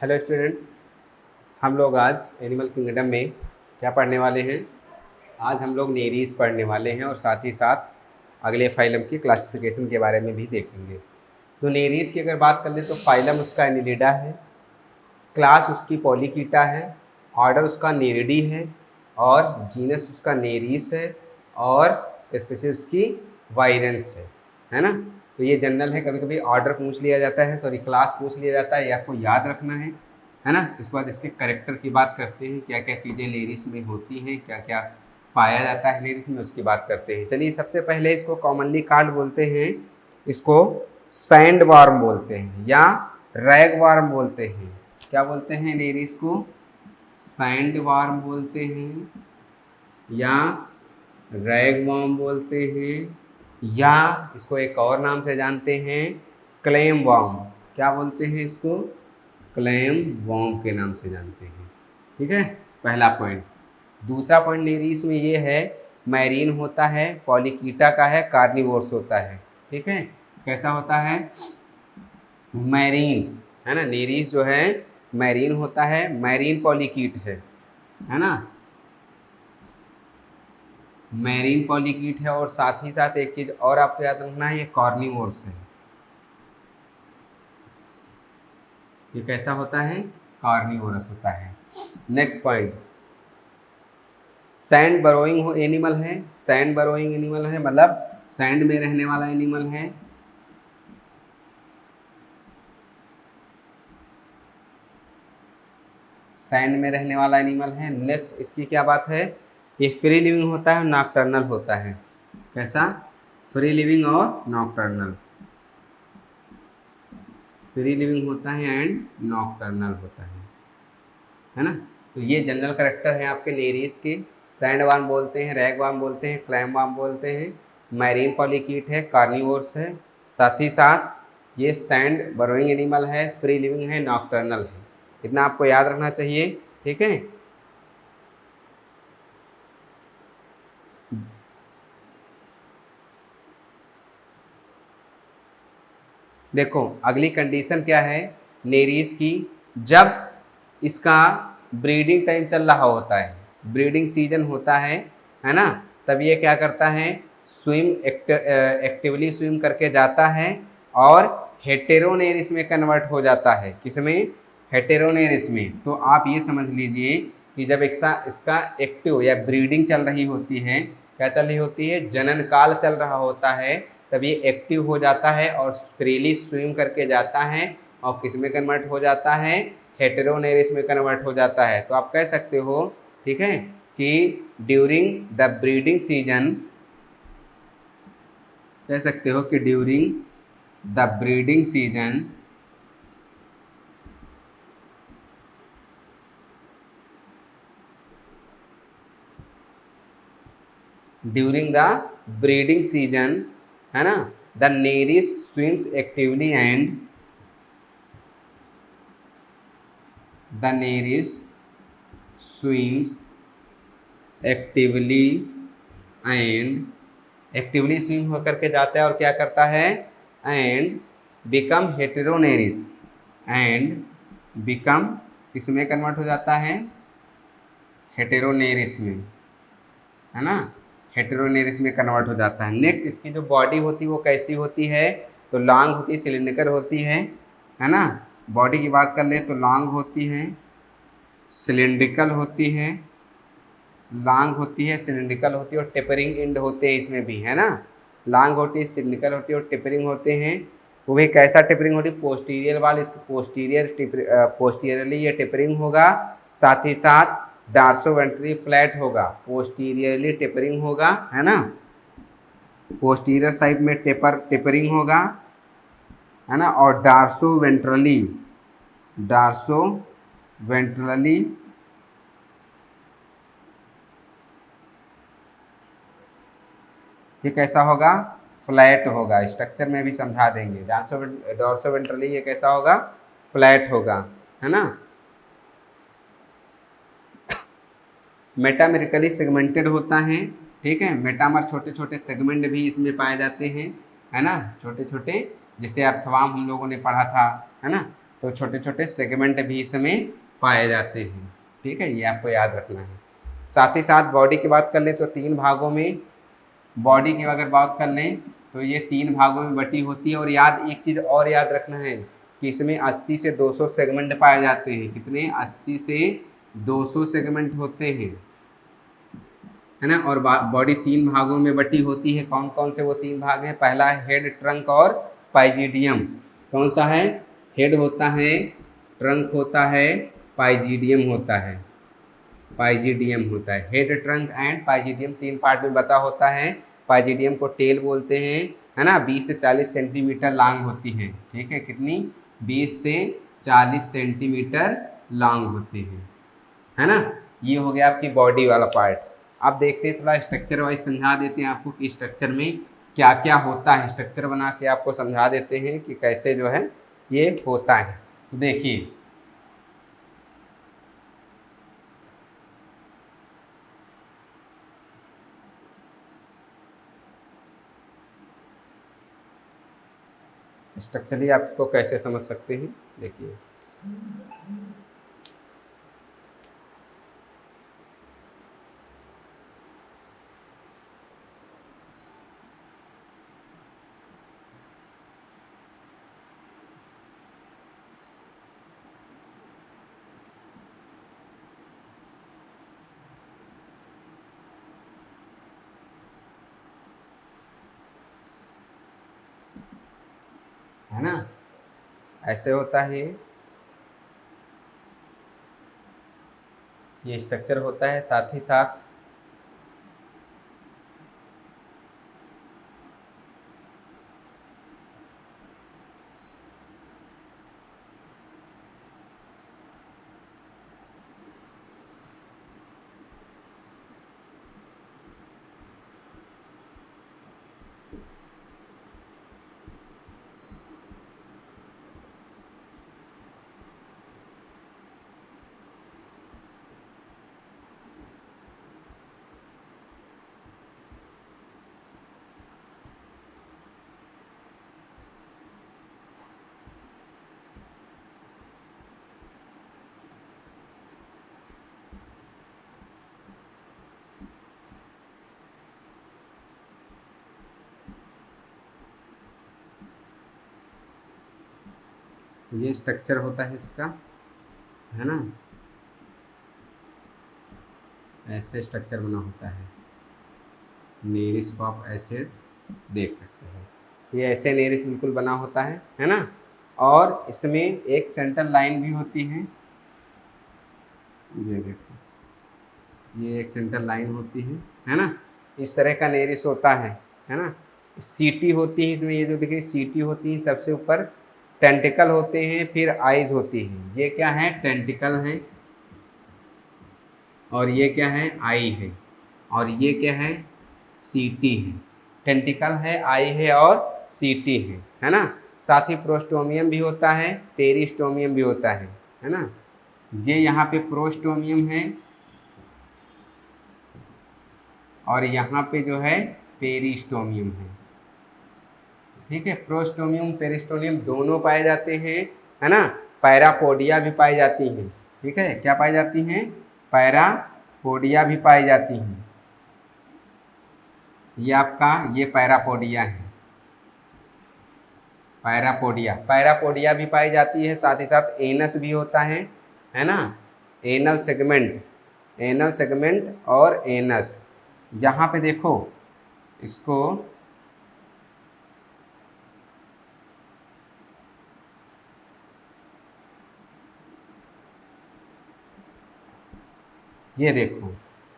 Hello students, हम लोग आज एनिमल किंगडम में क्या पढ़ने वाले हैं। आज हम लोग नेरीज पढ़ने वाले हैं और साथ ही साथ अगले फाइलम की क्लासिफिकेशन के बारे में भी देखेंगे। तो नेरीज की अगर बात कर लें तो फाइलम उसका एनिलिडा है, क्लास उसकी पॉलीकीटा है, ऑर्डर उसका नेरिडी है और जीनस उसका नेरीस है और स्पीशीज उसकी वायरेंस है ना। तो ये जनरल है। कभी कभी ऑर्डर पूछ लिया जाता है, सॉरी क्लास पूछ लिया जाता है, ये आपको याद रखना है ना। इसके बाद इसके करेक्टर की बात करते हैं, क्या क्या चीज़ें लेरिस में होती हैं, क्या क्या पाया जाता है लेरिस में, उसकी बात करते हैं। चलिए, सबसे पहले इसको कॉमनली कार्ड बोलते हैं, इसको सैंड वार्म बोलते हैं या रैग वार्म बोलते हैं। क्या बोलते हैं लेरिस को? सैंड वार्म बोलते हैं या रैग वार्म बोलते हैं या इसको एक और नाम से जानते हैं, क्लेम वार्म। क्या बोलते हैं इसको? क्लेम वार्म के नाम से जानते हैं। ठीक है, पहला पॉइंट। दूसरा पॉइंट नेरीस में ये है, मैरीन होता है, पॉलीकीटा का है, कार्निवोर्स होता है। ठीक है, कैसा होता है? मैरीन है ना। नेरीस जो है मैरीन होता है, मैरीन पॉलीकीट है ना, मैरीन पॉलीकीट है। और साथ ही साथ एक चीज और आपको याद रखना है, ये कार्निवोर्स है। ये कैसा होता है? कार्निवोरस होता है। Next point, sand burrowing animal है। सैंड बरोइंग एनिमल है मतलब सैंड में रहने वाला एनिमल है। सैंड में रहने वाला एनिमल है। नेक्स्ट इसकी क्या बात है, ये फ्री लिविंग होता है, नॉकटर्नल होता है। कैसा? फ्री लिविंग और नॉकटर्नल। फ्री लिविंग होता है एंड नॉकटर्नल होता है ना। तो ये जनरल करेक्टर है आपके नेरीज के। सैंड वार्म बोलते हैं, रैग वार्म बोलते हैं, क्लैम वार्म बोलते हैं, मैरीन पॉलीकीट है, कार्निवोर्स है, साथ ही साथ ये सैंड बरोइंग एनिमल है, फ्री लिविंग है, नॉकटर्नल है। इतना आपको याद रखना चाहिए। ठीक है, देखो अगली कंडीशन क्या है नेरीज की, जब इसका ब्रीडिंग टाइम चल रहा होता है, ब्रीडिंग सीजन होता है ना, तब ये क्या करता है, स्विम एक्टिवली स्विम करके जाता है और हेटेरोनेरिस में कन्वर्ट हो जाता है। किसमें? हेटेरोनेरिस में। तो आप ये समझ लीजिए कि जब इसका एक्टिव या ब्रीडिंग चल रही होती है, क्या चल रही होती है, जनन काल चल रहा होता है, तब ये एक्टिव हो जाता है और फ्रीली स्विम करके जाता है और किस में कन्वर्ट हो जाता है, हेटेरोनेरिस में कन्वर्ट हो जाता है। तो आप कह सकते हो, ठीक है, कि ड्यूरिंग द ब्रीडिंग सीजन, कह सकते हो कि during the breeding season during the breeding season, है ना, the nereis swims actively and the nereis swims actively and actively swim होकर के जाता है और क्या करता है, and become heteronereis, and become किसमें कन्वर्ट हो जाता है, हेटेरोनेरिस में, है ना, हेटेरोनेरिस में कन्वर्ट हो जाता है। नेक्स्ट इसकी जो बॉडी होती है वो कैसी होती है, तो लॉन्ग होती है, सिलिंड्रिकल होती है ना। बॉडी की बात कर ले तो लॉन्ग होती है, सिलिंड्रिकल होती है, लॉन्ग होती है, सिलिंड्रिकल होती है और टेपरिंग एंड होते हैं इसमें भी, है ना। लॉन्ग होती है, सिलिंड्रिकल होती है और टेपरिंग होते हैं। वो भी कैसा टेपरिंग होती है, पोस्टीरियर वाल, इसकी पोस्टीरियरली ये टेपरिंग होगा, साथ ही साथ डार्सोवेंट्री फ्लैट होगा, पोस्टीरियरली टेपरिंग होगा, है ना, पोस्टीरियर साइड में टेपरिंग होगा, है ना, और डार्सोवेंट्रली ये कैसा होगा, फ्लैट होगा। स्ट्रक्चर में भी समझा देंगे। डॉर्सोवेंट्रली ये कैसा होगा, फ्लैट होगा, है ना। मेटामेरिकली सेगमेंटेड होता है। ठीक है, मेटामर छोटे छोटे सेगमेंट भी इसमें पाए जाते हैं, है ना, छोटे छोटे, जैसे अर्थवाम हम लोगों ने पढ़ा था, है ना। तो छोटे छोटे सेगमेंट भी इसमें पाए जाते हैं। ठीक है, ये आपको याद रखना है। साथ ही साथ बॉडी की बात कर लें तो 3 भागों में, बॉडी की अगर बात कर लें तो ये 3 भागों में बटी होती है। और एक चीज़ और याद रखना है कि इसमें 80 से 200 सेगमेंट पाए जाते हैं। कितने? 80 से 200 सेगमेंट होते हैं, है ना। और बॉडी 3 भागों में बटी होती है। कौन कौन से वो 3 भाग हैं? पहला है हेड, ट्रंक और पाइजीडियम। कौन सा है? हेड होता है, ट्रंक होता है, पाइजीडियम होता है। पाइजीडियम होता है। हेड, ट्रंक एंड पाइजीडियम 3 पार्ट में बता होता है। पाइजीडियम को टेल बोलते हैं, है ना। 20 से 40 सेंटीमीटर लॉन्ग होती है। ठीक है, कितनी? 20 से 40 सेंटीमीटर लॉन्ग होती है ना। ये हो गया आपकी बॉडी वाला पार्ट। अब देखते हैं, थोड़ा स्ट्रक्चर वाइज समझा देते हैं आपको कि स्ट्रक्चर में क्या क्या होता है। स्ट्रक्चर बना के आपको समझा देते हैं कि कैसे जो है ये होता है। तो देखिए, स्ट्रक्चरली आप इसको कैसे समझ सकते हैं, देखिए। है ना, ऐसे होता है। ये स्ट्रक्चर होता है। साथ ही साथ ये स्ट्रक्चर होता है इसका, है ना। ऐसे स्ट्रक्चर बना होता है। नेरिस को आप ऐसे देख सकते हैं। ये ऐसे नेरिस बिल्कुल बना होता है ना। और इसमें एक सेंटर लाइन भी होती है। ये देखो, ये एक सेंटर लाइन होती है ना। इस तरह का नेरिस होता है ना। सीटी होती है इसमें, ये जो देखिए सीटी होती है सबसे ऊपर। टेंटिकल होते हैं, फिर आइज होती हैं। ये क्या है? टेंटिकल है। और ये क्या है? आई है। और ये क्या है? सीटी है। टेंटिकल है, आई है और सीटी है ना। साथ ही प्रोस्टोमियम भी होता है, पेरिस्टोमियम भी होता है ना। ये यहाँ पे प्रोस्टोमियम है और यहाँ पे जो है पेरिस्टोमियम है। ठीक है, प्रोस्टोमियम पेरिस्टोमियम दोनों पाए जाते हैं, है ना। पैरापोडिया भी पाई जाती हैं। ठीक है, क्या पाई जाती हैं? पैरापोडिया भी पाई जाती हैं। ये आपका ये पैरापोडिया है। पैरापोडिया भी पाई जाती है। साथ ही साथ एनस भी होता है ना। एनल सेगमेंट और एनस। यहाँ पे देखो, इसको ये देखो,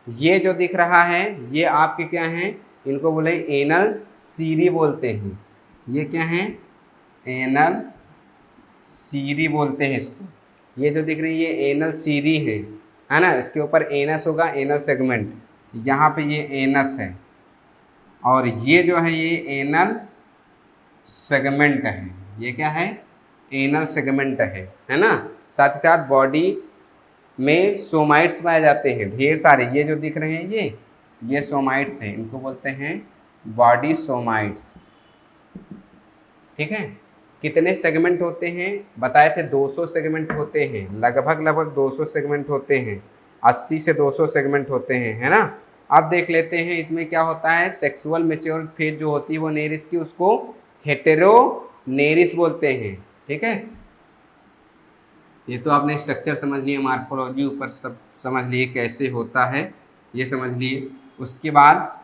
ये जो दिख रहा है ये आपके क्या हैं? इनको बोले एनल सीरी बोलते हैं। ये क्या है? एनल सीरी बोलते हैं इसको। ये जो दिख रही है ये एनल सीरी है ना। इसके ऊपर एनस होगा, एनल सेगमेंट। यहाँ पे ये एनस है और ये जो है ये एनल सेगमेंट है। ये क्या है? एनल सेगमेंट है ना। साथ ही साथ बॉडी में सोमाइट्स पाए जाते हैं ढेर सारे। ये जो दिख रहे हैं ये सोमाइट्स हैं, इनको बोलते हैं बॉडी सोमाइट्स। ठीक है, कितने सेगमेंट होते हैं? बताए थे 200 सेगमेंट होते हैं, लगभग 200 सेगमेंट होते हैं, 80 से 200 सेगमेंट होते हैं, है ना। अब देख लेते हैं इसमें क्या होता है। सेक्सुअल मैच्योर फेज जो होती है वो नेरिस की, उसको हेटेरोनेरिस बोलते हैं। ठीक है, ये तो आपने स्ट्रक्चर समझ लिया, मार्फोलॉजी ऊपर सब समझ लिए कैसे होता है, ये समझ लिए। उसके बाद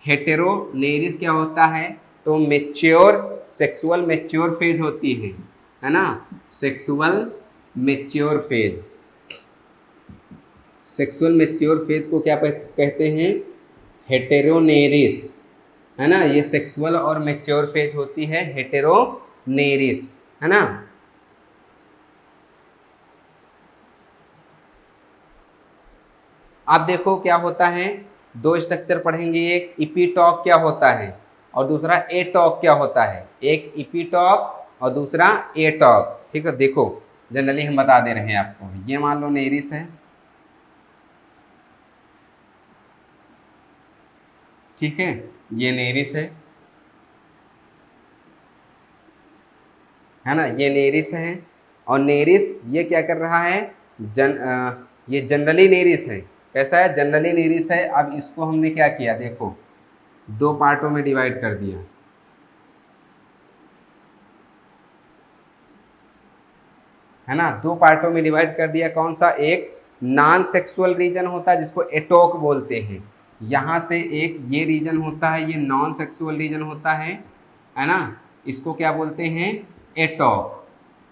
हेटेरोनेरिस क्या होता है? तो मैच्योर, सेक्सुअल मैच्योर फेज होती है ना। Sexual mature phase, sexual mature phase को क्या कहते हैं? हेटेरोनेरिस, है ना। ये सेक्सुअल और मैच्योर फेज होती है हेटेरोनेरिस, है ना। आप देखो क्या होता है, दो स्ट्रक्चर पढ़ेंगे, एक इपीटॉक क्या होता है और दूसरा एटॉक क्या होता है। एक इपीटॉक और दूसरा एटॉक। ठीक है, देखो जनरली हम बता दे रहे हैं आपको। ये मान लो नेरिस है, ठीक है, ये नेरिस है ना, ये नेरिस है। और नेरिस ये क्या कर रहा है? ये जनरली नेरिस है। कैसा है? जनरली नेरिस है। अब इसको हमने क्या किया, देखो दो पार्टों में डिवाइड कर दिया, है ना। दो पार्टों में डिवाइड कर दिया। कौन सा? एक नॉन सेक्सुअल रीजन होता है जिसको एटोक बोलते हैं। यहाँ से एक ये रीजन होता है, ये नॉन सेक्सुअल रीजन होता है ना। इसको क्या बोलते हैं? एटॉक।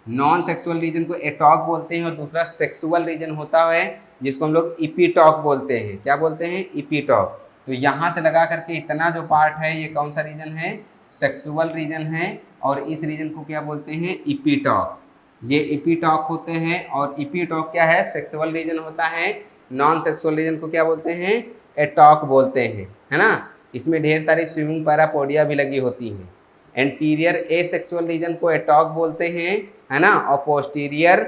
नॉन सेक्सुअल रीजन को एटॉक बोलते हैं। और दूसरा सेक्सुअल रीजन होता है जिसको हम लोग इपीटॉक बोलते हैं। क्या बोलते हैं? इपीटॉक। तो यहाँ से लगा करके इतना जो पार्ट है ये कौन सा रीजन है? सेक्सुअल रीजन है। और इस रीजन को क्या बोलते हैं? इपीटॉक। ये इपीटॉक होते हैं। और इपीटॉक क्या है? सेक्सुअल रीजन होता है। नॉन सेक्सुअल रीजन को क्या बोलते हैं? एटॉक बोलते हैं, है ना। इसमें ढेर सारी स्विमिंग पैरापोडिया भी लगी होती हैं। एंटीरियर एसेक्सुअल रीजन को एटॉक बोलते हैं, है ना। और posterior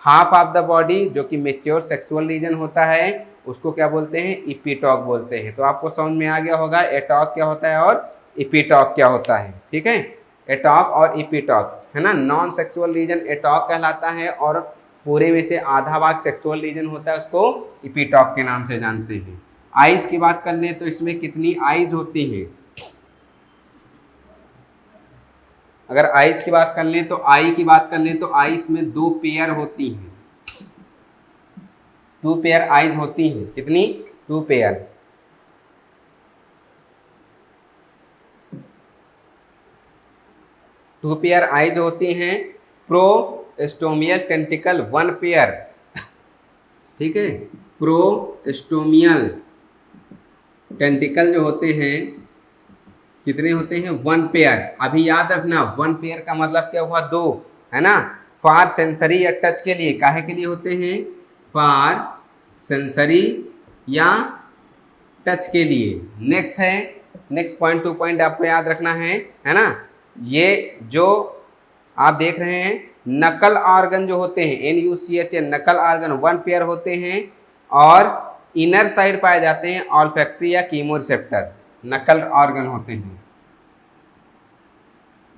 half of the body जो कि मैच्योर सेक्सुअल रीजन होता है उसको क्या बोलते हैं? इपीटॉक बोलते हैं। तो आपको समझ में आ गया होगा एटॉक क्या होता है और इपीटॉक क्या होता है। ठीक है, एटॉक और इपीटॉक, है ना। नॉन सेक्सुअल रीजन एटॉक कहलाता है और पूरे में से आधा भाग सेक्सुअल रीजन होता है, उसको इपीटॉक के नाम से जानते हैं। आइज की बात कर लें तो इसमें कितनी आइज होती हैं? अगर आइज की बात कर लें तो आई इसमें दो पेयर होती हैं। टू पेयर आइज होती हैं। कितनी? Two pair. Two pair eyes होती हैं। Prostomial tentacle one pair. ठीक है, प्रोस्टोमियल टेंटिकल जो होते हैं कितने होते हैं? One pair. अभी याद रखना, वन पेयर का मतलब क्या हुआ? दो, है ना। फॉर सेंसरी या टच के लिए, काहे के लिए होते हैं? फॉर सेंसरी या टच के लिए। नेक्स्ट है, नेक्स्ट पॉइंट टू पॉइंट आपको याद रखना है ना। ये जो आप देख रहे हैं नकल ऑर्गन जो होते हैं, NUCH नकल ऑर्गन वन पेयर होते हैं। और इनर साइड पाए जाते हैं ऑल्फैक्टरी या कीमोरिसेप्टर, नकल ऑर्गन होते हैं।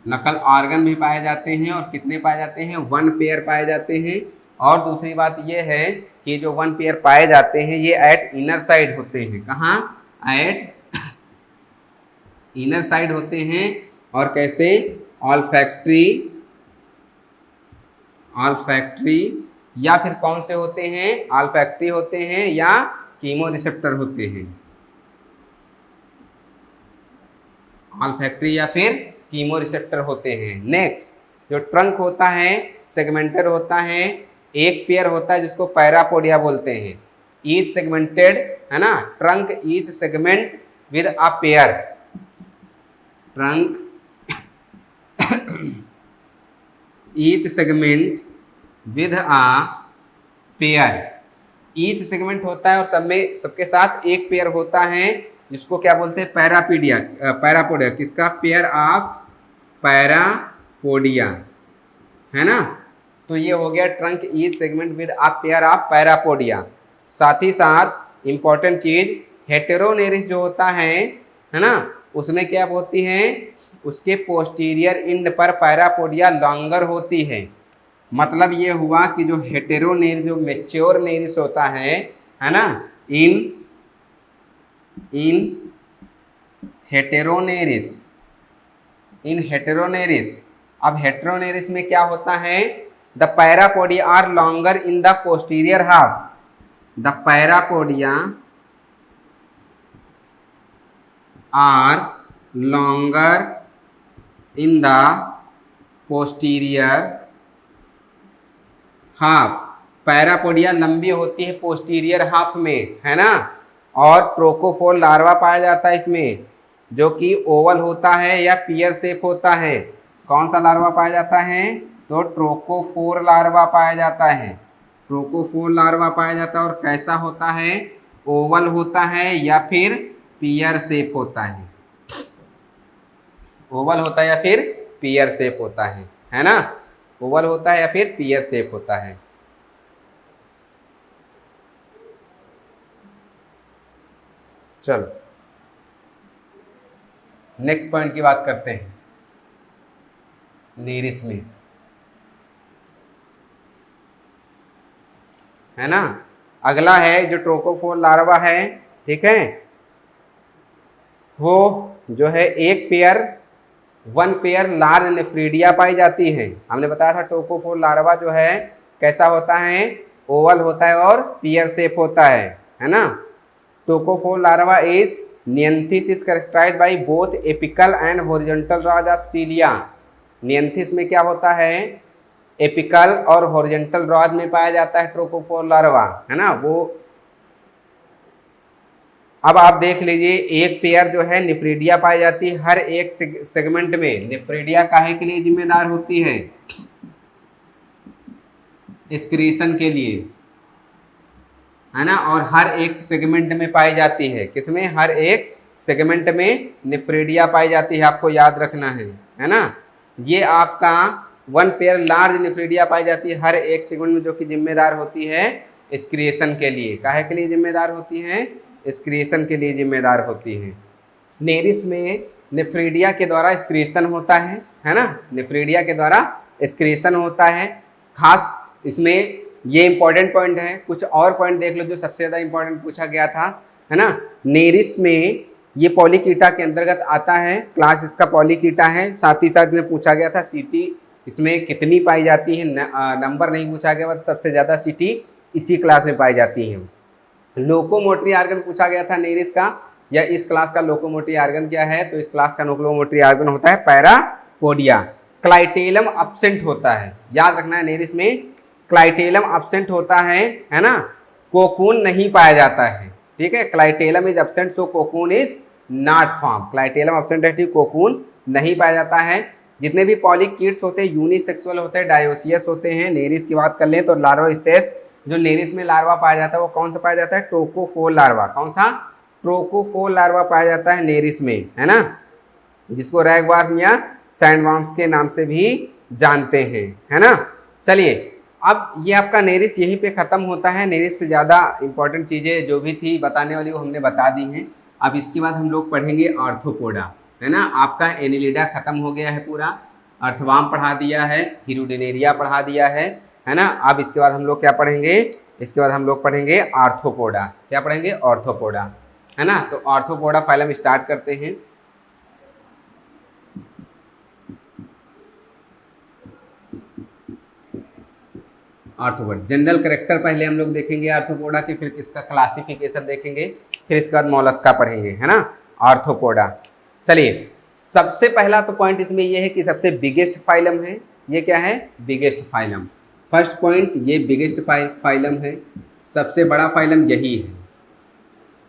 नकल ऑर्गन भी पाए जाते हैं और कितने पाए जाते हैं? वन पेयर पाए जाते हैं। और दूसरी बात यह है कि जो वन पेयर पाए जाते हैं ये एट इनर साइड होते हैं। कहाँ? एट इनर साइड होते हैं। और कैसे? ऑल्फैक्टरी या फिर कौन से होते हैं? ऑल्फैक्टरी होते हैं या कीमोरिसेप्टर होते हैं। ऑल्फैक्टरी या फिर कीमोरिसेप्टर होते हैं। नेक्स्ट, जो ट्रंक होता है सेगमेंटेड होता है। एक पेयर होता है जिसको पैरापोडिया बोलते हैं। ईच सेगमेंटेड, है ना। Trunk each segment with a pair. Trunk each segment with a pair. Each segment होता है और सब में सबके साथ एक पेयर होता है जिसको क्या बोलते हैं? पैरापोडिया। किसका? पेयर ऑफ पैरापोडिया, है ना। तो ये हो गया trunk each segment with a pair of parapodia. साथ ही साथ इंपॉर्टेंट चीज हेटेरोनेरिस जो होता है ना, उसमें क्या होती है? उसके पोस्टीरियर इंड पर पैरापोडिया लॉन्गर होती है। मतलब ये हुआ कि जो हेटेरोनेरिस, जो मैच्योर नेरिस होता है ना, इन हेटेरोनेरिस, अब हेटेरोनेरिस में क्या होता है, the parapodia are longer in the posterior half, the parapodia are longer in the posterior half, parapodia लंबी होती है पोस्टीरियर हाफ में, है ना। और ट्रोकोफोर लार्वा पाया जाता है इसमें, जो कि ओवल होता है या पियर शेप होता है। कौन सा लार्वा पाया जाता है, तो ट्रोकोफोर लार्वा पाया जाता है, ट्रोकोफोर लार्वा पाया जाता है। और कैसा होता है, ओवल होता है या फिर पियर शेप होता है, ओवल होता है या फिर पियर शेप होता है ना, ओवल होता है या फिर पियर शेप होता है। चलो नेक्स्ट पॉइंट की बात करते हैं, नेरिस में, है ना। अगला है जो ट्रोकोफोर लार्वा है, ठीक है, वो जो है वन पेयर लार्ज नेफ्रीडिया पाई जाती है। हमने बताया था ट्रोकोफोर लार्वा जो है कैसा होता है, ओवल होता है और पियर शेप होता है ना। Trochophore larva is Neanthes is characterized by both apical and horizontal rows of cilia. Neanthes में क्या होता है, एपिकल और हॉरिजॉन्टल रॉज में पाया जाता है ट्रोकोफोर लार्वा, है ना। वो अब आप देख लीजिए, एक पेयर जो है निफ्रीडिया पाई जाती है हर एक सेगमेंट में। निफ्रीडिया काहे के लिए जिम्मेदार होती है, एक्सक्रीशन के लिए, है ना। और हर एक सेगमेंट में पाई जाती है, किसमें, हर एक सेगमेंट में निफ्रीडिया पाई जाती है, आपको याद रखना है ना। ये आपका वन पेयर लार्ज निफ्रीडिया पाई जाती है हर एक सेगमेंट में, जो कि जिम्मेदार होती है एक्सक्रीशन के लिए। काहे के लिए जिम्मेदार होती है, एक्सक्रीशन के लिए जिम्मेदार होती है। नेरिस में निफ्रीडिया के द्वारा एक्सक्रीशन होता है ना, निफ्रीडिया के द्वारा एक्सक्रीशन होता है। खास इसमें ये इंपॉर्टेंट पॉइंट है। कुछ और पॉइंट देख लो जो सबसे ज़्यादा इंपॉर्टेंट पूछा गया था, है ना। नेरिस में ये पॉलीकीटा के अंतर्गत आता है, क्लास इसका पॉलीकीटा है। साथ ही साथ में पूछा गया था सीटी इसमें कितनी पाई जाती है, नंबर नहीं पूछा गया, बस सबसे ज़्यादा सीटी इसी क्लास में पाई जाती है। लोकोमोटरी आर्गन पूछा गया था नेरिस का, या इस क्लास का लोकोमोटरी आर्गन क्या है, तो इस क्लास का लोकोमोटरी आर्गन होता है पैरापोडिया। क्लाइटेलम अब्सेंट होता है, याद रखना है, नेरिस में क्लाइटेलम अब्सेंट होता है ना। कोकून नहीं पाया जाता है, ठीक है। Clitellum is absent so cocoon is not form, clitellum absent है, ठीक, कोकून नहीं पाया जाता है। जितने भी पॉलीकीट्स होते हैं यूनिसेक्सुअल होते हैं, डायोसियस होते हैं। नेरिस की बात कर लें तो लार्वा स्टेज जो नेरिस में लार्वा पाया जाता है वो कौन सा पाया जाता है, ट्रोकोफोर लार्वा। कौन सा, ट्रोकोफोर लार्वा पाया जाता है नेरिस में, है ना, जिसको रैगवार्म्स या सैंडवर्म्स के नाम से भी जानते हैं, है ना। चलिए अब ये आपका नेरिस यहीं पे ख़त्म होता है। नेरिस से ज़्यादा इंपॉर्टेंट चीज़ें जो भी थी बताने वाली वो हमने बता दी हैं। अब इसके बाद हम लोग पढ़ेंगे आर्थ्रोपोडा, है ना। आपका एनिलिडा ख़त्म हो गया है पूरा, अर्थवार्म पढ़ा दिया है, हिरुडिनेरिया पढ़ा दिया है ना। अब इसके बाद हम लोग क्या पढ़ेंगे, इसके बाद हम लोग पढ़ेंगे आर्थ्रोपोडा। क्या पढ़ेंगे, आर्थ्रोपोडा, है ना। तो आर्थ्रोपोडा फाइलम स्टार्ट करते हैं। आर्थ्रोपोडा जनरल कैरेक्टर पहले हम लोग देखेंगे आर्थ्रोपोडा के, फिर इसका क्लासिफिकेशन देखेंगे, फिर इसके बाद मोलस्का पढ़ेंगे, है ना। आर्थ्रोपोडा, चलिए सबसे पहला तो पॉइंट इसमें यह है कि सबसे बिगेस्ट फाइलम है। ये क्या है, बिगेस्ट फाइलम। फर्स्ट पॉइंट, ये बिगेस्ट फाइलम है, सबसे बड़ा फाइलम यही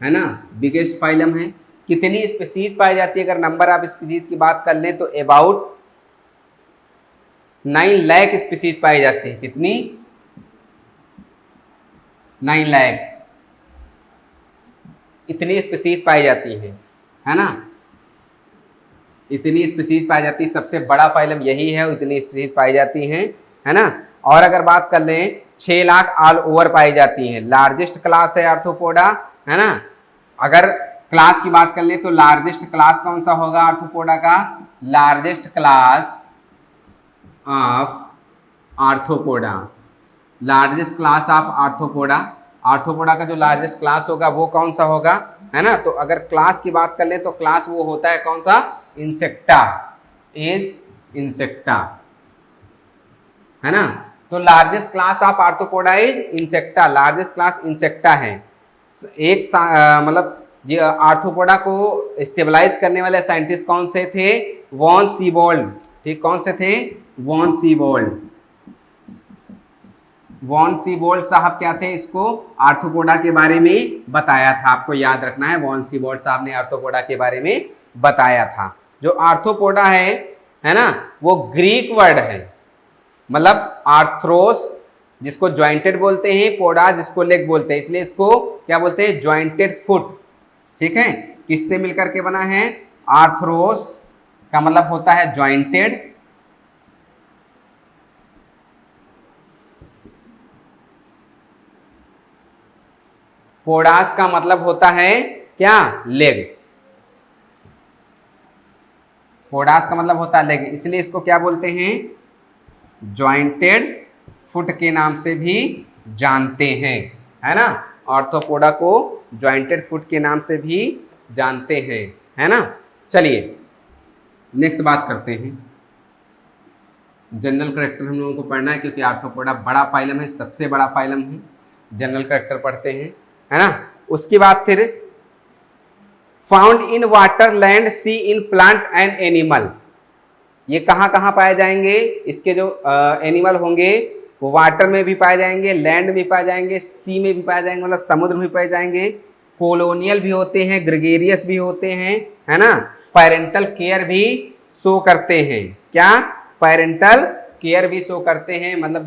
है ना, बिगेस्ट फाइलम है। कितनी स्पीसीज पाई जाती है, अगर नंबर ऑफ स्पीसीज की बात कर लें तो अबाउट 9 लाख स्पीसीज पाई जाती है। कितनी, 9 लाख, इतनी स्पीसीज पाई जाती है ना, इतनी स्पीसीज पाई जाती है। सबसे बड़ा फाइलम यही है, इतनी स्पीसीज पाई जाती हैं, है ना। और अगर बात कर लें 6 लाख ऑल ओवर पाई जाती हैं। लार्जेस्ट क्लास है आर्थ्रोपोडा, है ना। अगर क्लास की बात कर ले तो लार्जेस्ट क्लास कौन सा होगा आर्थ्रोपोडा का? Largest class of arthropoda, largest class of arthropoda. Arthropoda का जो लार्जेस्ट क्लास होगा वो कौन सा होगा, है ना? तो अगर क्लास की बात कर ले तो क्लास वो होता है कौन सा? इंसेक्टा, इज इंसेक्टा, है ना? तो largest class of arthropoda is insecta, largest class insecta है। एक मतलब ये आर्थ्रोपोडा को स्टेबलाइज करने वाले साइंटिस्ट कौन से थे? Von Siebold. ठीक, कौन से थे? Von Siebold. वॉन सीबोल्ड साहब क्या थे? इसको आर्थ्रोपोडा के बारे में बताया था, आपको याद रखना है। वॉन सीबोल्ड साहब ने आर्थ्रोपोडा के बारे में बताया था। जो आर्थ्रोपोडा है ना, वो ग्रीक वर्ड है, मतलब आर्थ्रोस जिसको जॉइंटेड बोलते हैं, पोडा जिसको लेग बोलते हैं, इसलिए इसको क्या बोलते हैं? Jointed foot. ठीक है, किससे मिलकर के बना है? आर्थ्रोस का मतलब होता है जॉइंटेड, पोडास का मतलब होता है क्या? लेग। पोडास का मतलब होता है लेग, इसलिए इसको क्या बोलते हैं? जॉइंटेड फुट के नाम से भी जानते हैं, है ना? आर्थ्रोपोडा को जॉइंटेड फुट के नाम से भी जानते हैं, है ना? चलिए नेक्स्ट बात करते हैं। जनरल कैरेक्टर हम लोगों को पढ़ना है क्योंकि आर्थ्रोपोडा बड़ा फाइलम है, सबसे बड़ा फाइलम है। जनरल कैरेक्टर पढ़ते हैं, है ना? उसके बाद फिर found in water, land, sea, in plant and animal. ये कहाँ कहाँ पाए जाएंगे? इसके जो एनिमल होंगे वो वाटर में भी पाए जाएंगे, लैंड में पाए जाएंगे, सी में भी पाए जाएंगे, मतलब समुद्र में पाए जाएंगे। कॉलोनियल भी होते हैं, ग्रेगेरियस भी होते हैं, है ना? पेरेंटल केयर भी शो करते हैं। क्या? पेरेंटल केयर भी शो करते हैं, मतलब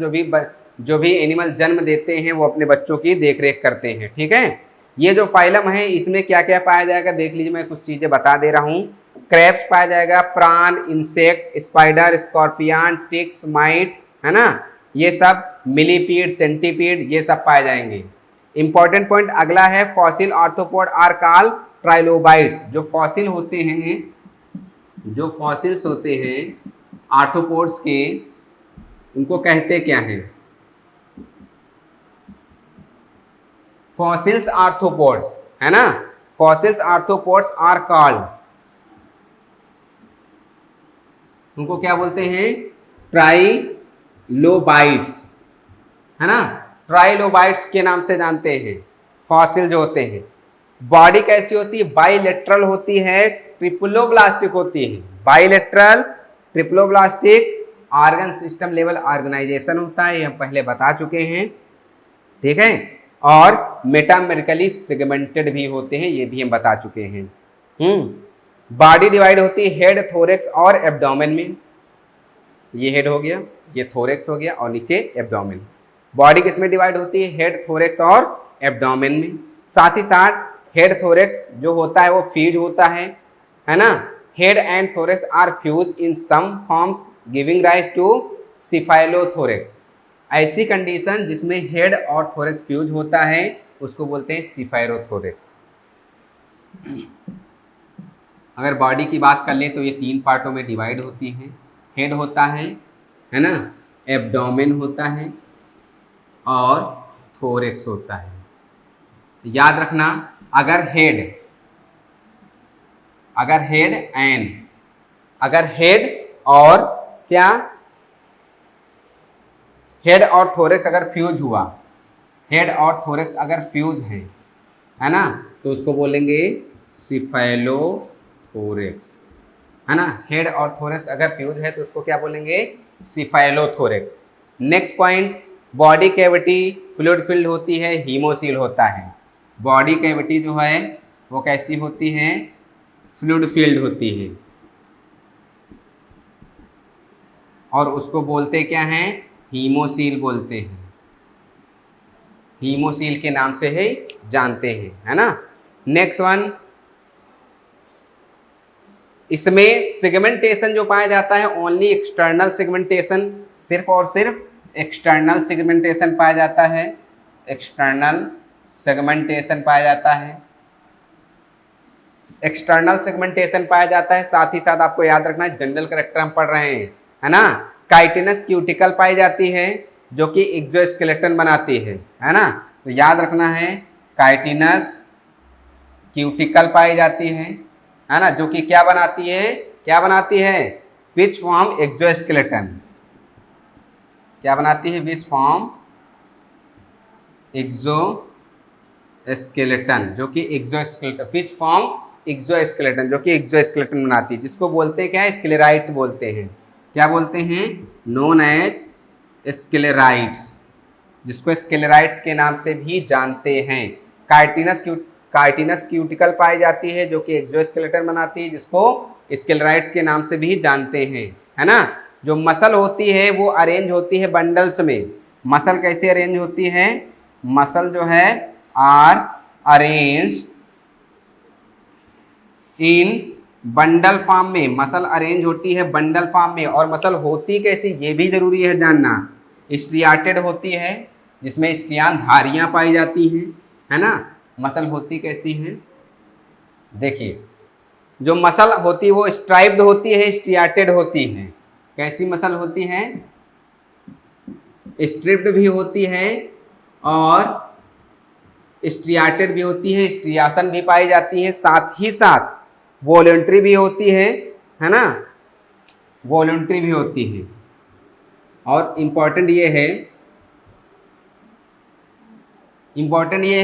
जो भी एनिमल जन्म देते हैं वो अपने बच्चों की देखरेख करते हैं। ठीक है, ये जो फाइलम है इसमें क्या क्या पाया जाएगा देख लीजिए, मैं कुछ चीजें बता दे रहा हूँ। क्रैब्स पाया जाएगा, prawn, insect, spider, scorpion, ticks, mite, है ना? ये सब मिलीपीड, सेंटीपीड, ये सब पाए जाएंगे। इंपॉर्टेंट पॉइंट अगला है, fossil arthropod are called trilobites. जो फॉसिल होते हैं, जो फॉसिल्स होते हैं आर्थ्रोपोड्स के, उनको कहते क्या हैं? फॉसिल्स आर्थ्रोपोड्स, है ना? फॉसिल्स आर्थ्रोपोड्स आर कॉल्ड, उनको क्या बोलते हैं? ट्राइलोबाइट्स, है ना? ट्राइलोबाइट्स के नाम से जानते हैं फॉसिल जो होते हैं। बॉडी कैसी होती है? बाइलेटरल होती है, ट्रिप्लोब्लास्टिक होती है। Bilateral, triploblastic, organ system level organization होता है, ये हम पहले बता चुके हैं। ठीक है, और मेटामेरिकली सेगमेंटेड भी होते हैं, ये भी हम बता चुके हैं। बॉडी डिवाइड होती है हेड, थोरेक्स और एब्डोमेन में। ये हेड हो गया, ये थोरेक्स हो गया, और नीचे एब्डोमेन। बॉडी किस में डिवाइड होती है? हेड, थोरेक्स और एब्डोमेन में। साथ ही साथ हेड थोरेक्स जो होता है वो फ्यूज होता है ना? Head and thorax are fuse in some forms giving rise to cephalothorax. ऐसी कंडीशन जिसमें हेड और थोरेक्स फ्यूज होता है उसको बोलते हैं सिफाइलोथोरेक्स। अगर बॉडी की बात कर लें तो ये 3 पार्टों में डिवाइड होती है। हेड होता है ना? एब्डोमेन होता है और थोरेक्स होता है। याद रखना, अगर हेड और क्या, हेड और थोरेक्स अगर फ्यूज हुआ, हेड और थोरेक्स अगर फ्यूज है ना, तो उसको बोलेंगे सिफाइलोथोरेक्स, है ना? हेड और थोरेक्स अगर फ्यूज है तो उसको क्या बोलेंगे? Cephalothorax. Next point, body cavity fluid filled होती है, हीमोसील होता है। बॉडी कैविटी जो है वो कैसी होती है? फ्लूइड फिल्ड होती है, और उसको बोलते क्या हैं? हीमोसील बोलते हैं। हीमोसील के नाम से ही जानते हैं, है ना? नेक्स्ट वन, इसमें सेगमेंटेशन जो पाया जाता है ओनली एक्सटर्नल सेगमेंटेशन, सिर्फ और सिर्फ एक्सटर्नल सेगमेंटेशन पाया जाता है। एक्सटर्नल सेगमेंटेशन पाया जाता है। एक्सटर्नल सेगमेंटेशन पाया जाता है। साथ ही साथ आपको याद रखना है जनरल कैरेक्टर हम पढ़ रहे हैं, है ना। काइटिनस क्यूटिकल पाई जाती है जो कि एक्सोस्केलेटन बनाती है ना। तो याद रखना है काइटिनस क्यूटिकल पाई जाती है ना, जो कि क्या बनाती है, क्या बनाती है, विच फॉर्म एक्सोस्केलेटन। क्या बनाती है, विच फॉर्म एक्सोस्केलेटन, जो कि एक्सोस्केलेटन, विच फॉर्म एक्सोस्केलेटन, जो कि एक्सोस्केलेटन बनाती है, जिसको बोलते हैं क्या, स्क्लेराइड्स बोलते हैं। क्या बोलते हैं, नोन एज स्क्लेराइड्स, जिसको स्क्लेराइड्स के नाम से भी जानते हैं। काइटिनस क्यूटिकल पाई जाती है जो कि एक्सोस्केलेटन बनाती है, जिसको स्क्लेराइड्स के नाम से भी जानते हैं, है ना। जो मसल होती है वो अरेंज होती है बंडल्स में। मसल कैसे अरेंज होती है, मसल जो है are arranged in bundle form में, मसल अरेंज होती है बंडल फॉर्म में। और मसल होती कैसी, ये भी जरूरी है जानना। स्ट्रियाटेड होती है, जिसमें स्ट्रियान धारियां पाई जाती हैं, है ना। मसल होती कैसी है, देखिए जो मसल होती है वो स्ट्राइप्ड होती है, स्ट्रियाटेड होती है। कैसी मसल होती है, स्ट्रिप्ड भी होती है और स्ट्रियाटेड भी होती है, स्ट्रियासन भी पाई जाती है। साथ ही साथ वॉलंटरी भी होती है ना, वॉलंटरी भी होती है। और इम्पॉर्टेंट ये है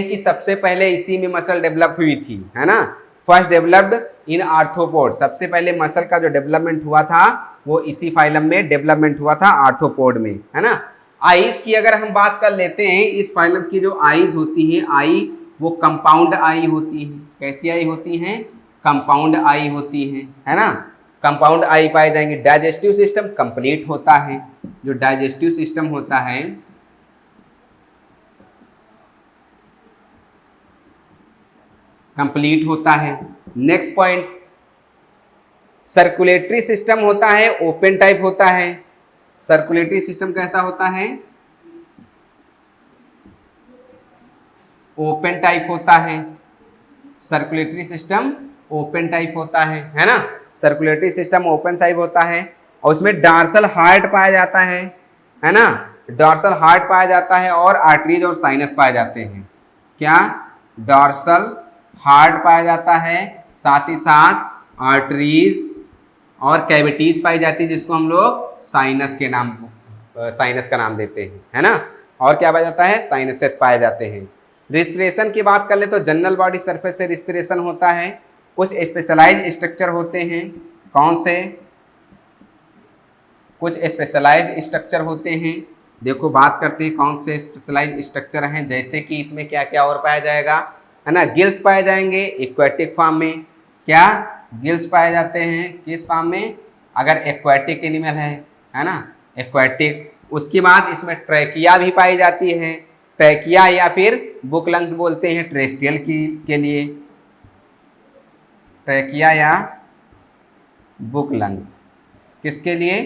कि सबसे पहले इसी में मसल डेवलप हुई थी, है ना। फर्स्ट डेवलप्ड इन आर्थ्रोपोड, सबसे पहले मसल का जो डेवलपमेंट हुआ था वो इसी फाइलम में डेवलपमेंट हुआ था, आर्थ्रोपोड में, है ना। आईज की अगर हम बात कर लेते हैं, इस फाइलम की जो आईज होती है, आई वो कंपाउंड आई होती है। कैसी आई होती है, कंपाउंड आई होती है ना। कंपाउंड आई पाए जाएंगे। डाइजेस्टिव सिस्टम कंप्लीट होता है, जो डाइजेस्टिव सिस्टम होता है कंप्लीट होता है। नेक्स्ट पॉइंट, सर्कुलेटरी सिस्टम होता है, ओपन टाइप होता है। सर्कुलेटरी सिस्टम कैसा होता है, ओपन टाइप होता है। सर्कुलेटरी सिस्टम ओपन टाइप होता है ना। सर्कुलेटरी सिस्टम ओपन टाइप होता है और उसमें डॉर्सल हार्ट पाया जाता है ना। डॉर्सल हार्ट पाया जाता है और आर्टरीज और साइनस पाए जाते हैं। क्या, डॉर्सल हार्ट पाया जाता है, साथ ही साथ आर्टरीज और कैविटीज पाई जाती है, जिसको हम लोग साइनस का नाम देते हैं, है ना। और क्या पाया जाता है, साइनसेस पाए जाते हैं। रिस्पिरेशन की बात कर ले तो जनरल बॉडी सरफेस से रिस्पिरेशन होता है। कुछ स्पेशलाइज्ड स्ट्रक्चर होते हैं, कौन से, कुछ स्पेशलाइज्ड स्ट्रक्चर होते हैं। देखो बात करते हैं कौन से स्पेशलाइज्ड स्ट्रक्चर हैं, जैसे कि इसमें क्या क्या और पाया जाएगा, है ना। गिल्स पाए जाएंगे एक्वेटिक फॉर्म में। क्या, गिल्स पाए जाते हैं किस फॉर्म में, अगर एक्वेटिक एनिमल है ना, एक्वेटिक। उसके बाद इसमें ट्रैकिया भी पाई जाती है। ट्रैकिया या फिर बुक लंग्स बोलते हैं टेरेस्ट्रियल के लिए, ट्रैकिया या बुक लंग्स किसके लिए,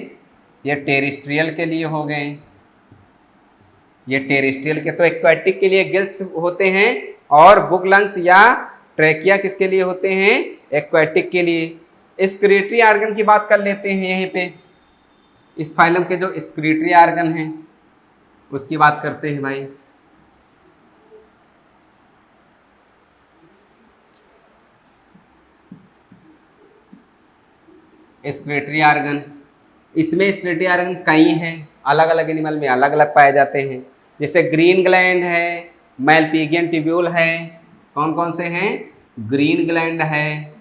ये टेरेस्ट्रियल के लिए हो गए। ये टेरेस्ट्रियल के, तो एक्वेटिक के लिए गिल्स होते हैं और बुक लंग्स या ट्रैकिया किसके लिए होते हैं, एक्वेटिक के लिए। स्क्रीटरी आर्गन की बात कर लेते हैं यहीं पे। इस फाइलम के जो स्क्रीटरी आर्गन हैं उसकी बात करते हैं भाई। स्क्रीटरी आर्गन, इसमें स्क्रीटरी आर्गन कई हैं, अलग अलग एनिमल में अलग अलग पाए जाते हैं। जैसे ग्रीन ग्लैंड है, मैलपिगियन ट्यूब्यूल है। कौन कौन से हैं, ग्रीन ग्लैंड है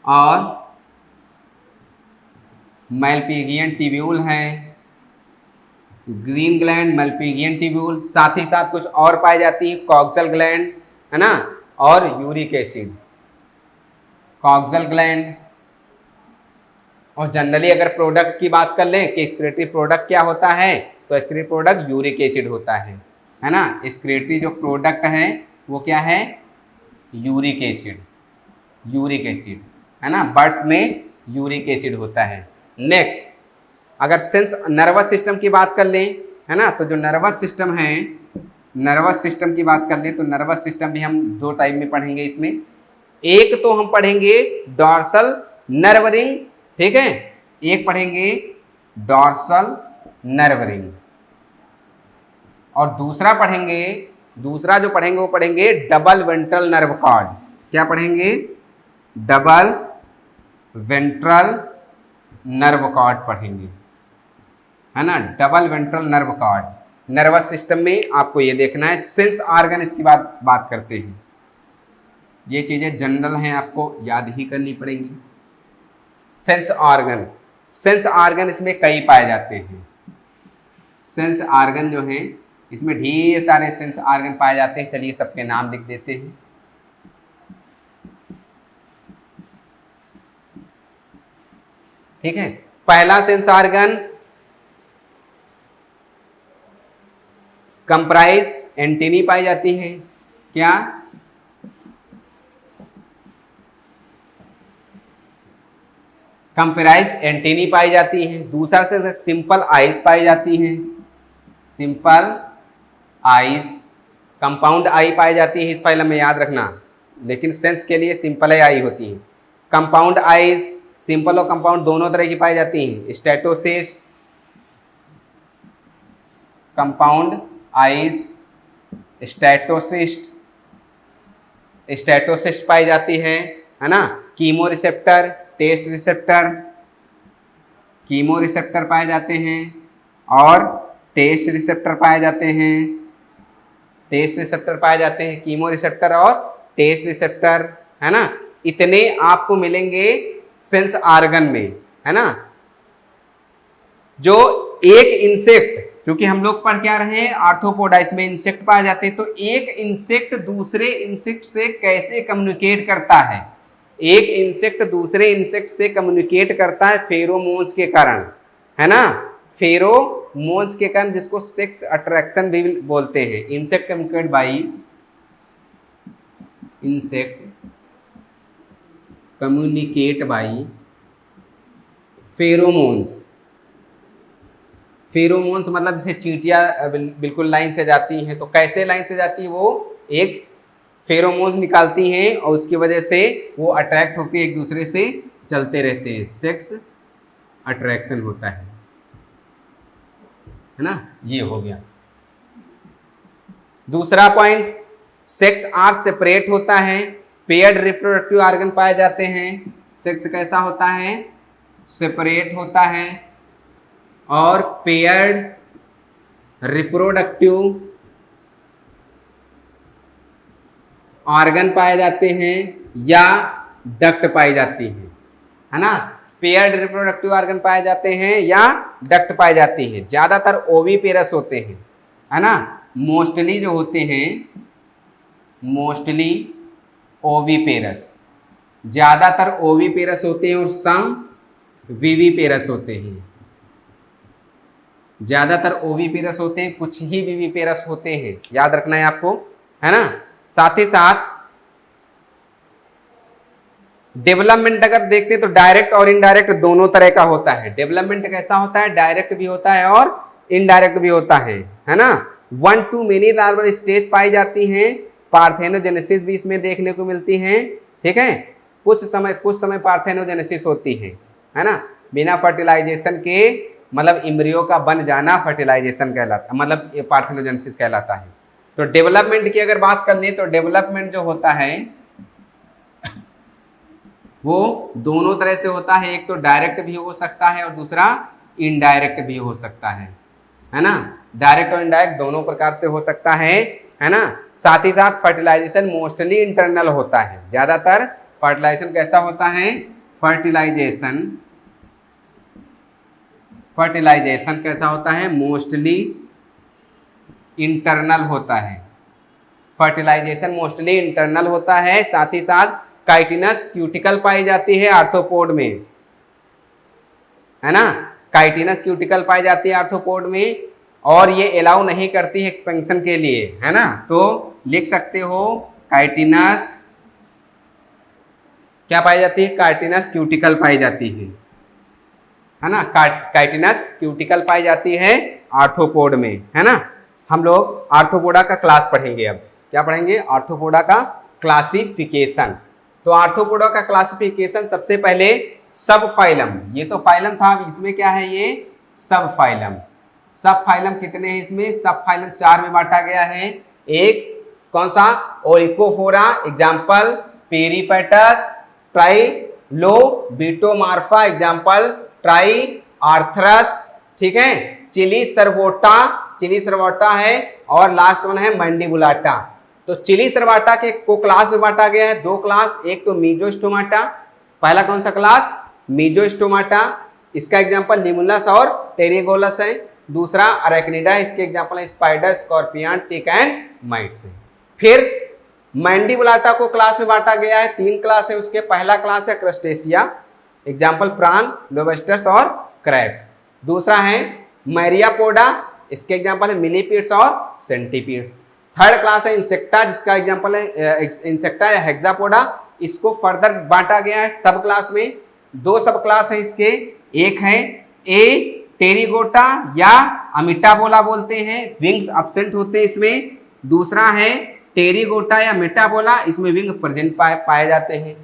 और मैलपिगियन ट्यूब्यूल है। ग्रीन ग्लैंड, मैलपिगियन ट्यूब्यूल, साथ ही साथ कुछ और पाई जाती है, कॉक्सल ग्लैंड, है ना, और यूरिक एसिड। Coxal gland. और जनरली अगर प्रोडक्ट की बात कर लें कि स्क्रीटरी प्रोडक्ट क्या होता है, तो स्क्रीटरी प्रोडक्ट यूरिक एसिड होता है ना। स्क्रीटरी जो प्रोडक्ट है वो क्या है, यूरिक एसिड, यूरिक एसिड, है ना। बर्ड्स में यूरिक एसिड होता है। नेक्स्ट, अगर सेंस नर्वस सिस्टम की बात कर लें, है ना, तो जो नर्वस सिस्टम है, नर्वस सिस्टम की बात कर लें तो नर्वस सिस्टम भी हम दो टाइप में पढ़ेंगे इसमें। एक तो हम पढ़ेंगे डॉर्सल नर्व रिंग, ठीक है, एक पढ़ेंगे डॉर्सल नर्व रिंग, और दूसरा जो पढ़ेंगे वो पढ़ेंगे डबल वेंट्रल नर्व कॉर्ड। क्या पढ़ेंगे? डबल वेंट्रल नर्व कॉर्ड पढ़ेंगे, है ना, double ventral nerve cord. Nervous system में आपको ये देखना है, सेंस ऑर्गन इसकी बात करते हैं। ये चीजें जनरल हैं, आपको याद ही करनी पड़ेंगी। सेंस ऑर्गन इसमें कई पाए जाते हैं। सेंस ऑर्गन जो हैं इसमें ढेर सारे सेंस ऑर्गन पाए जाते हैं। चलिए सबके नाम लिख देते हैं। ठीक है, पहला सेंस ऑर्गन कंप्राइज एंटीनी पाई जाती है। क्या? कंप्राइज एंटीनी पाई जाती है। दूसरा सेंस सिंपल आइज पाई जाती है। सिंपल आइज, कंपाउंड आई पाई जाती है इस फाइलम में, याद रखना, लेकिन सेंस के लिए सिंपल आई होती है। कंपाउंड आइज, सिंपल और कंपाउंड दोनों तरह की पाई जाती हैं। स्टेटोसिस्ट, कंपाउंड आइज, स्टेटोसिस्ट पाई जाती है ना। Chemo receptor, taste receptor, chemo receptor पाए जाते हैं और टेस्ट रिसेप्टर पाए जाते हैं। टेस्ट रिसेप्टर पाए जाते हैं, कीमो रिसेप्टर और टेस्ट रिसेप्टर, है ना। इतने आपको मिलेंगे सेंस ऑर्गन में, है ना। जो एक इंसेक्ट, क्योंकि हम लोग पढ़ क्या रहे हैं, आर्थ्रोपोडा, इसमें इंसेक्ट पाए जाते हैं, तो एक इंसेक्ट दूसरे इंसेक्ट से कैसे कम्युनिकेट करता है? एक इंसेक्ट दूसरे इंसेक्ट से कम्युनिकेट करता है फेरोमोन्स के कारण, है ना। फेरोमोन्स के कारण, जिसको सेक्स अट्रैक्शन भी बोलते हैं। Insect communicate by pheromones. Pheromones मतलब जैसे चींटियां बिल्कुल लाइन से जाती हैं, तो कैसे लाइन से जाती है? वो एक फेरोमोन्स निकालती हैं और उसकी वजह से वो अट्रैक्ट होकर एक दूसरे से चलते रहते हैं। सेक्स अट्रैक्शन होता है ना। ये हो गया दूसरा पॉइंट। सेक्स आर सेपरेट होता है, पेयर्ड रिप्रोडक्टिव ऑर्गन पाए जाते हैं। सेक्स कैसा होता है? सेपरेट होता है और पेयर्ड रिप्रोडक्टिव ऑर्गन पाए जाते हैं या डक्ट पाई जाती है, है ना। पेयर्ड रिप्रोडक्टिव ऑर्गन पाए जाते हैं या डक्ट पाई जाती है। ज्यादातर ओवीपेरस होते हैं, है ना। मोस्टली जो होते हैं, मोस्टली ओवीपेरस, ज्यादातर ओवीपेरस होते हैं और सम विविपेरस होते हैं। ज्यादातर ओवीपेरस होते हैं, कुछ ही विविपेरस होते हैं, याद रखना है आपको, है ना। साथ ही साथ डेवलपमेंट अगर देखते हैं तो डायरेक्ट और इनडायरेक्ट दोनों तरह का होता है। डेवलपमेंट कैसा होता है? डायरेक्ट भी होता है और इनडायरेक्ट भी होता है ना। 1 to many लार्वल स्टेज पाई जाती हैं। पार्थेनोजेनेसिस भी इसमें देखने को मिलती है, ठीक है। कुछ समय पार्थेनोजेनेसिस होती है ना। बिना फर्टिलाइजेशन के, मतलब इम्ब्रियो का बन जाना फर्टिलाइजेशन कहलाता, मतलब पार्थेनोजेनेसिस कहलाता है। तो डेवलपमेंट की अगर बात कर लें तो डेवलपमेंट जो होता है वो दोनों तरह से होता है। एक तो डायरेक्ट भी हो सकता है और दूसरा इनडायरेक्ट भी हो सकता है ना। डायरेक्ट और इनडायरेक्ट दोनों प्रकार से हो सकता है ना। साथ ही साथ फर्टिलाइजेशन मोस्टली इंटरनल होता है। ज्यादातर फर्टिलाइजेशन कैसा होता है? फर्टिलाइजेशन कैसा होता है? मोस्टली इंटरनल होता है। फर्टिलाइजेशन मोस्टली इंटरनल होता है। साथ ही साथ काइटिनस क्यूटिकल पाई जाती है आर्थ्रोपोड में, है ना। काइटिनस क्यूटिकल पाई जाती है आर्थ्रोपोड में और ये अलाउ नहीं करती है एक्सपेंशन के लिए, है ना। तो लिख सकते हो काइटिनस क्या पाई जाती है? काइटिनस क्यूटिकल पाई जाती है ना। काइटिनस क्यूटिकल पाई जाती है आर्थ्रोपोड में, है ना। हम लोग आर्थ्रोपोडा का क्लास पढ़ेंगे। अब क्या पढ़ेंगे? आर्थ्रोपोडा का क्लासिफिकेशन। तो आर्थ्रोपोडा का क्लासिफिकेशन सबसे पहले सब फाइलम, ये तो फाइलम था, इसमें क्या है ये सब फाइलम। सब फाइलम कितने हैं इसमें? सब फाइलम 4 में बांटा गया है। एक कौन सा? Onychophora, example peripatus, trilobitomorpha, example ट्राई आर्थरस, ठीक है। चिली सर्वोटा है, और लास्ट वन है मैंडिबुलाटा। तो चिली सर्वाटा के को क्लास में बांटा गया है 2 क्लास, एक तो मीजोस्टोमाटा, पहला कौन सा क्लास? मीजोस्टोमाटा, इसका एग्जांपल लिमुलस और टेरिगोलस है। दूसरा अरेक्निडा, इसके एग्जांपल है spider, scorpion, tick and mites है। फिर मैंडिबुलाटा को क्लास में बांटा गया है, 3 क्लास है उसके। पहला क्लास है क्रस्टेशिया, एग्जाम्पल प्रान, लोबस्टर्स और क्रैब्स। दूसरा है मैरियापोडा, इसके एग्जाम्पल है मिलीपीड्स और सेंटीपीड्स। थर्ड क्लास है इंसेक्टा, जिसका एग्जांपल है इंसेक्टा या हेक्सापोडा। इसको फर्दर बांटा गया है सब क्लास में। 2 सब क्लास है इसके, एक है ए टेरिगोटा या अमिटाबोला बोलते हैं, विंग्स अब्सेंट होते हैं इसमें। दूसरा है टेरिगोटा या मेटाबोला, इसमें विंग प्रेजेंट पाए जाते हैं।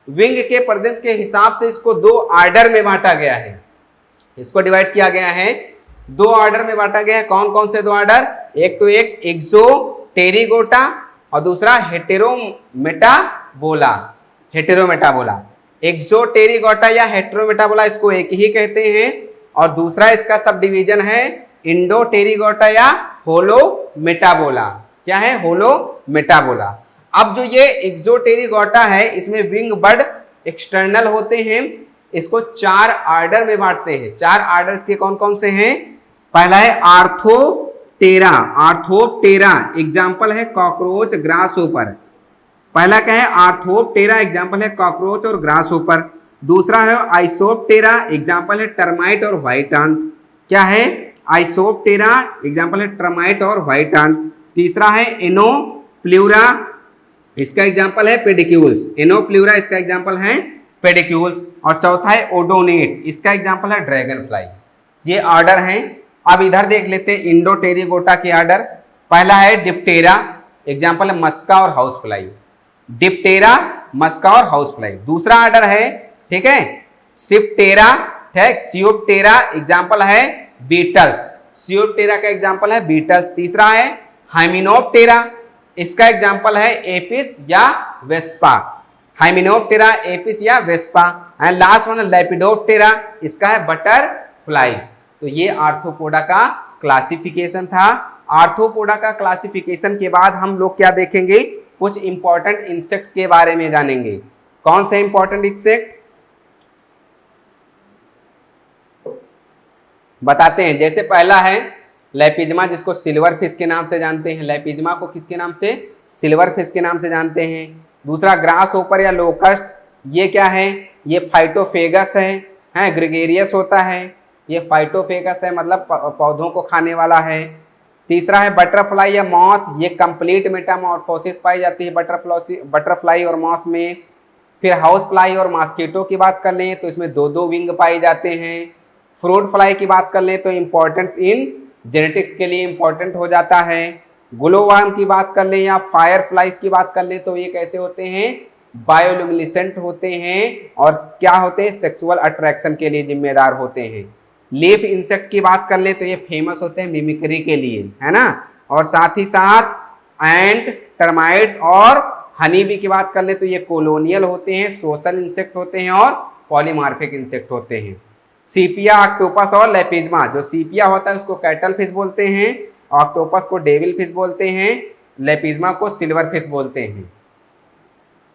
विंग के प्रेजेंस के हिसाब से इसको 2 आर्डर में बांटा गया है, इसको डिवाइड किया गया है 2 आर्डर में बांटा गया है। कौन कौन से 2 आर्डर? एक तो एक एक्सोटेरिगोटा और दूसरा हेटेरोमेटाबोला। एक्सोटेरिगोटा या हेटेरोमेटाबोला इसको एक ही कहते हैं, और दूसरा इसका सब डिवीजन है इंडोटेरिगोटा या होलोमेटाबोला। क्या है? होलोमेटाबोला। अब जो ये एक्सोटेरिगोटा है, इसमें विंग बड एक्सटर्नल होते हैं। इसको 4 आर्डर में बांटते हैं। 4 आर्डर्स के कौन कौन से हैं? पहला है आर्थोप्टेरा, एग्जाम्पल है कॉकरोच, ग्रासहोपर। पहला क्या है? आर्थोप्टेरा, एग्जाम्पल है कॉकरोच और ग्रासहोपर। दूसरा है आइसोप्टेरा, एग्जाम्पल है टर्माइट और व्हाइट आंट। क्या है? आइसोप्टेरा, एग्जाम्पल है टर्माइट और व्हाइट आंट। तीसरा है एनोप्ल्यूरा, इसका एग्जाम्पल है पेडिक्यूल्स। एनोप्ल्यूरा इसका एग्जाम्पल है पेडिक्यूल्स। और चौथा है ओडोनेट, इसका एग्जाम्पल है ड्रैगन फ्लाई। ये ऑर्डर हैं। अब इधर देख लेते हैं इंडोटेरिगोटा के ऑर्डर। पहला है डिप्टेरा, एग्जाम्पल है मस्का और हाउस फ्लाई। डिप्टेरा, मस्का और हाउस फ्लाई। दूसरा ऑर्डर है, ठीक है, सिप्टेरा, ठीक, सियोप्टेरा, एग्जाम्पल है बीटल्स। सियोप्टेरा का एग्जाम्पल है बीटल्स। तीसरा है हाइमिनोप्टेरा, इसका एग्जाम्पल है एपिस या वेस्पा। हाइमिनोप्टेरा, एपिस या Vespa. And last one lepidoptera, इसका है बटरफ्लाइज। तो ये आर्थ्रोपोडा का क्लासिफिकेशन था। आर्थ्रोपोडा का क्लासिफिकेशन के बाद हम लोग क्या देखेंगे? कुछ इंपॉर्टेंट इंसेक्ट के बारे में जानेंगे। कौन से इंपॉर्टेंट इंसेक्ट बताते हैं? जैसे पहला है लेपिज्मा, जिसको सिल्वर फिश के नाम से जानते हैं। लेपिज्मा को किसके नाम से? सिल्वर फिश के नाम से जानते हैं। दूसरा ग्रास होपर या लोकस्ट, ये क्या है? ये फाइटोफेगस है, ग्रेगेरियस होता है। ये फाइटोफेगस है, मतलब पौधों को खाने वाला है। तीसरा है बटरफ्लाई या मॉथ, ये कंप्लीट मेटामॉर्फोसिस पाई जाती है बटरफ्लाई और मॉथ में। फिर हाउस फ्लाई और मॉस्किटो की बात कर लें तो इसमें 2-2 विंग पाए जाते हैं। फ्रूट फ्लाई की बात कर लें तो इम्पॉर्टेंट इन जेनेटिक्स के लिए इम्पॉर्टेंट हो जाता है। ग्लोवर्म की बात कर लें या फायर फ्लाइज की बात कर लें तो ये कैसे होते हैं? बायोल्यूमिनेसेंट होते हैं, और क्या होते हैं? सेक्सुअल अट्रैक्शन के लिए जिम्मेदार होते हैं। लीफ इंसेक्ट की बात कर ले तो ये फेमस होते हैं मिमिक्री के लिए, है ना। और साथ ही साथ एंट, टर्माइट्स और हनी बी की बात कर ले तो ये कॉलोनियल होते हैं, सोशल इंसेक्ट होते हैं और पॉलीमार्फिक इंसेक्ट होते हैं। सीपिया, ऑक्टोपस और लेपिज्मा, जो सीपिया होता है उसको कैटल फिश बोलते हैं, ऑक्टोपस को डेविल फिश बोलते हैं, लेपिज्मा को सिल्वर फिश बोलते हैं।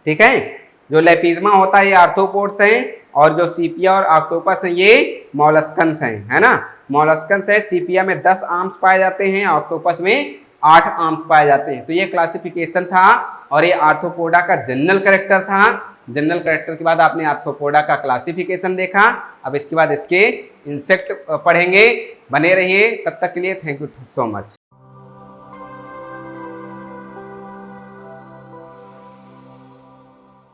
ठीक है, जो लेपिज्मा होता है ये आर्थ्रोपोड्स हैं, और जो सीपिया और ऑक्टोपस हैं ये मॉलस्कन्स हैं, है ना। मॉलस्कन्स है, सीपिया में 10 आर्म्स पाए जाते हैं, ऑक्टोपस में 8 आर्म्स पाए जाते हैं। तो ये क्लासिफिकेशन था और ये आर्थ्रोपोडा का जनरल कैरेक्टर था। जनरल कैरेक्टर के बाद आपने आर्थ्रोपोडा का क्लासिफिकेशन देखा। अब इसके बाद इसके इंसेक्ट पढ़ेंगे। बने रहिए, तब तक के लिए थैंक यू सो मच।